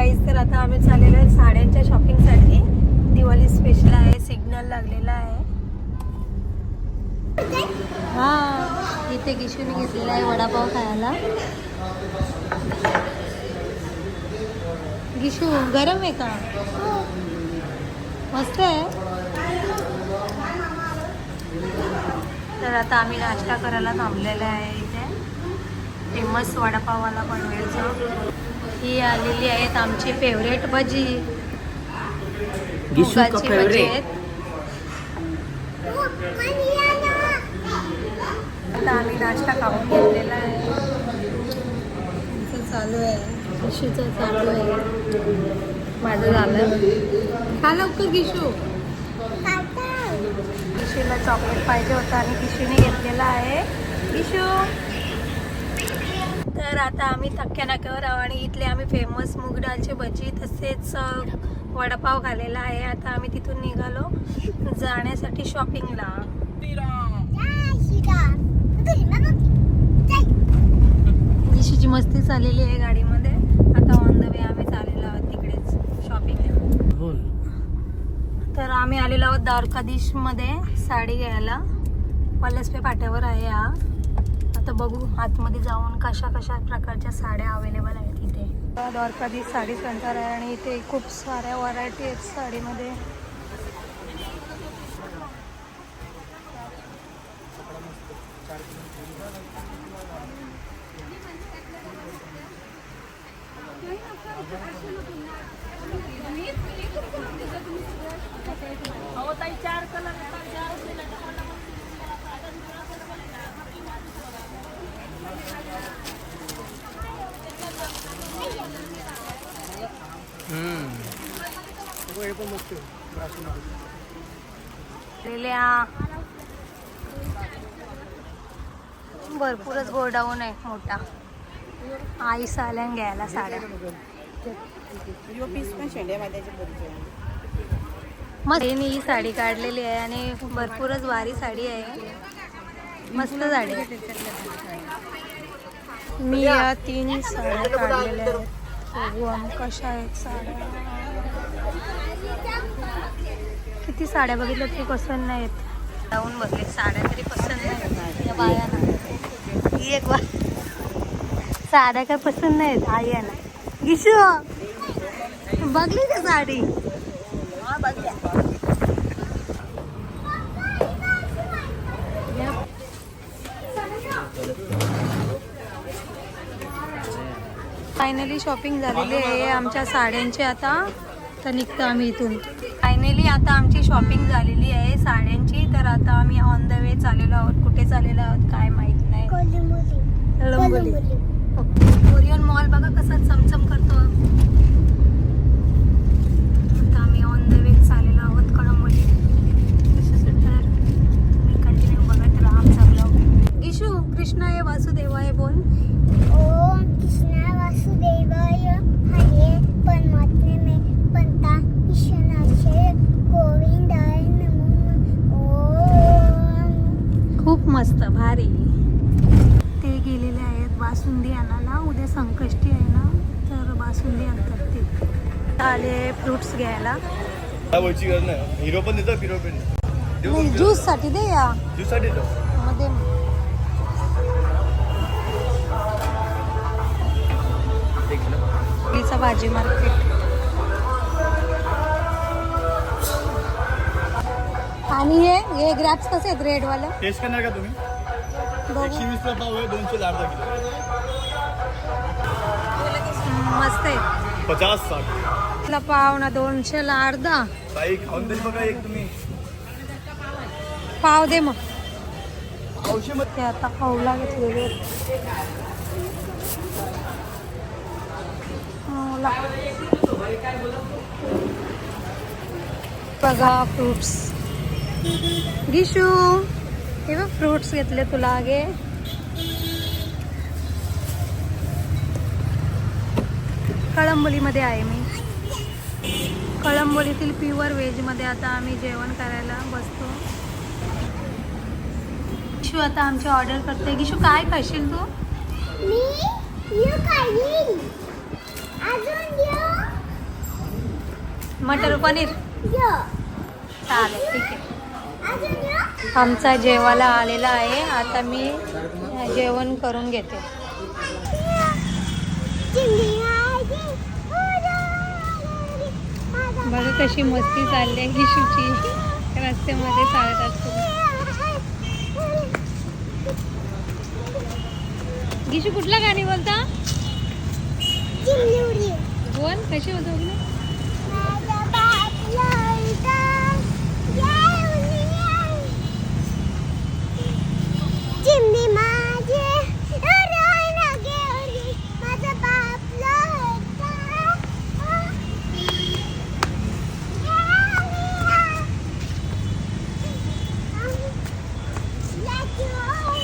Guys, तर आता आम्ही चाललेलो आहे साड्यांच्या शॉपिंगसाठी. दिवाळी स्पेशल आहे, सिग्नल लागलेला आहे. हा, इथे गिशूने घेतलेला आहे वडापाव खायला. गिशू गरम आहे का? मस्त आहे. तर आता आम्ही नाश्ता करायला थांबलेला आहे इथे. फेमस वडापावाला बनवायचं. ही आलेली आहेत आमची फेवरेट भजी, मुगाची भजी आहेत. आता आम्ही नाश्ता खाऊन घेतलेला आहे. चालू आहे, गिशूचं चालू आहे. माझं झालं. खा लवकर गिशू. गिशूला चॉकलेट पाहिजे होतं आणि गिशूने घेतलेला आहे. गिशू, तर आता आम्ही थक्क्या नाक्यावर आहोत आणि इथले आम्ही फेमस मूग डाळची भजी तसेच वडापाव खाल्लेला आहे. आता आम्ही तिथून निघालो जाण्यासाठी शॉपिंगला. गिशूची मस्ती चाललेली आहे गाडीमध्ये. आता ऑन द वे आम्ही चाललेलो आहोत तिकडेच शॉपिंगला. तर आम्ही आलेलो आहोत द्वारकाधीश मध्ये साडी घ्यायला. पलसपे फाट्यावर आहे हा. आता बघू आतमध्ये जाऊन कशा कशा प्रकारच्या साड्या अवेलेबल आहेत इथे. द्वारकाधीश साडी सेंटर आहे आणि इथे खूप साऱ्या व्हरायटी आहेत साडीमध्ये. भरपूरच गोडाऊन आहे मोठा. आई साल्यान घ्यायला साड्या मस्त. ही साडी काढलेली आहे आणि भरपूरच भारी साडी आहे. मस्त साडी. मी या 3 साड्या काढलेल्या आहेत. बघू आम्ही कशा आहेत साड्या. किती साड्या बघितल्या तरी पसंत नाहीत. जाऊन बघले साड्या तरी पसंत नाहीत या बायांना. ही एक साड्या काय पसंत नाहीत आई यांना. गिशू बघली का साडी? फायनली शॉपिंग झालेली आहे आमच्या साड्यांची. आता तर निघतो आम्ही इथून. फायनली आता आमची शॉपिंग झालेली आहे साड्यांची. तर आता आम्ही ऑन द वे चाललेलो आहोत. कुठे चाललेलो आहोत काय माहित नाही. कळंबोली. ओरियन मॉल बघा कसा चमचम करतो. आता आम्ही ऑन द वे चाललेलो आहोत कळंबोली. तर तुम्ही कंटिन्यू बघत राहा आमचा ब्लॉग. गिशू कृष्णाय वासुदेवाय बोल. ओम कृष्णा वासुदेवाय हरे परमात्मे में पंता ईश्वराचे गोविंदाय नमो. ओम. खूप मस्त भारी. ते गेलेले आहेत बासुंदी आणायला. उद्या संकष्टी आहे ना, तर बासुंदी आणतात ते. आले फ्रुट्स घ्यायला. हिरो पण देतो, हिरो पण ज्यूस साठी दे या. ज्यूस साठी मध्ये भाजी मार्केट. आणि हे ग्रॅप्स कसे आहेत रेड वाला? टेस्ट करणार का तुम्ही? 120 ला पाव आहे, 200 ला अर्धा किलो. मस्त आहे. 50-60 ला पाव ना 200 ला अर्धा. ताई खाऊन तरी बघा एक तुम्ही. पाव दे मग. औषध ते आता खाऊला घेतलेले. बघा फ्रुट्स. गिशू हे बघ फ्रुट्स घेतले तुला. आगे कळंबोलीमध्ये आहे मी. कळंबोलीतील प्युअर व्हेजमध्ये आता आम्ही जेवण करायला बसतो. गिशू आता आमची ऑर्डर करते. गिशू काय खाशील तू? मी खाईल. अजून मटर पनीर यो. चालेल, ठीक आहे. अजून यो. आमचा जेवायला आलेला आहे. आता मी जेवण करून घेते. चिंदी माझी. बघा कशी मस्ती चालली आहे गिशूची रस्त्यामध्ये चालत असतो. गिशू कुठला गाणी बोलता? चिमणी उडी. बोल कशी होतो बघ ना. माझा बाप लढता. चिमणी माझी उडवून गेली. माझा बाप लढता.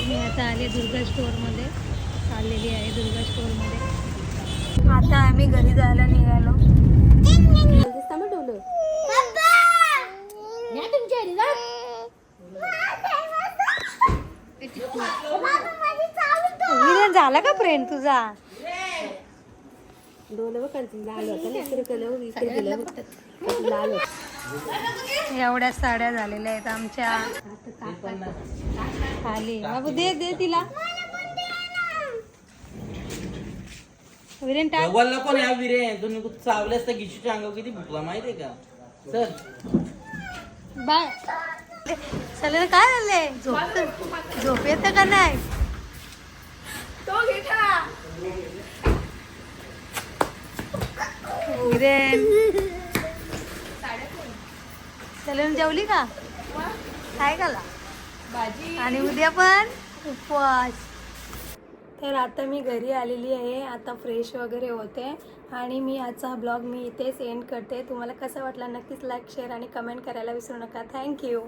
मी आता आले दुर्गा स्टोअरमध्ये. चाललेली आहे दुर्गा स्टोअरमध्ये. आता आम्ही घरी जायला निघालो. विरण झाला का फ्रेंड तुझा? एवढ्या साड्या झालेल्या आहेत आमच्या खाली. बाबू दे दे तिला. विरेन टाक. बोलला कोण या विरे तुम्ही कुठं चावल्यास तर गिशूच्या अंगावर किती भुकला माहितीये का सर? बाय. चल काय झालंय? झोप येत का नाही? विरेन चलन जेवली का? काय खाला? भाजी. आणि उद्या पण उपवास. तर आता मी घरी आलेली आहे. आता फ्रेश वगैरे होते आणि मी आजचा ब्लॉग मी इथेच एंड करते. तुम्हाला कसा वाटला नक्कीच लाईक शेअर आणि कमेंट करायला विसरू नका. थँक्यू.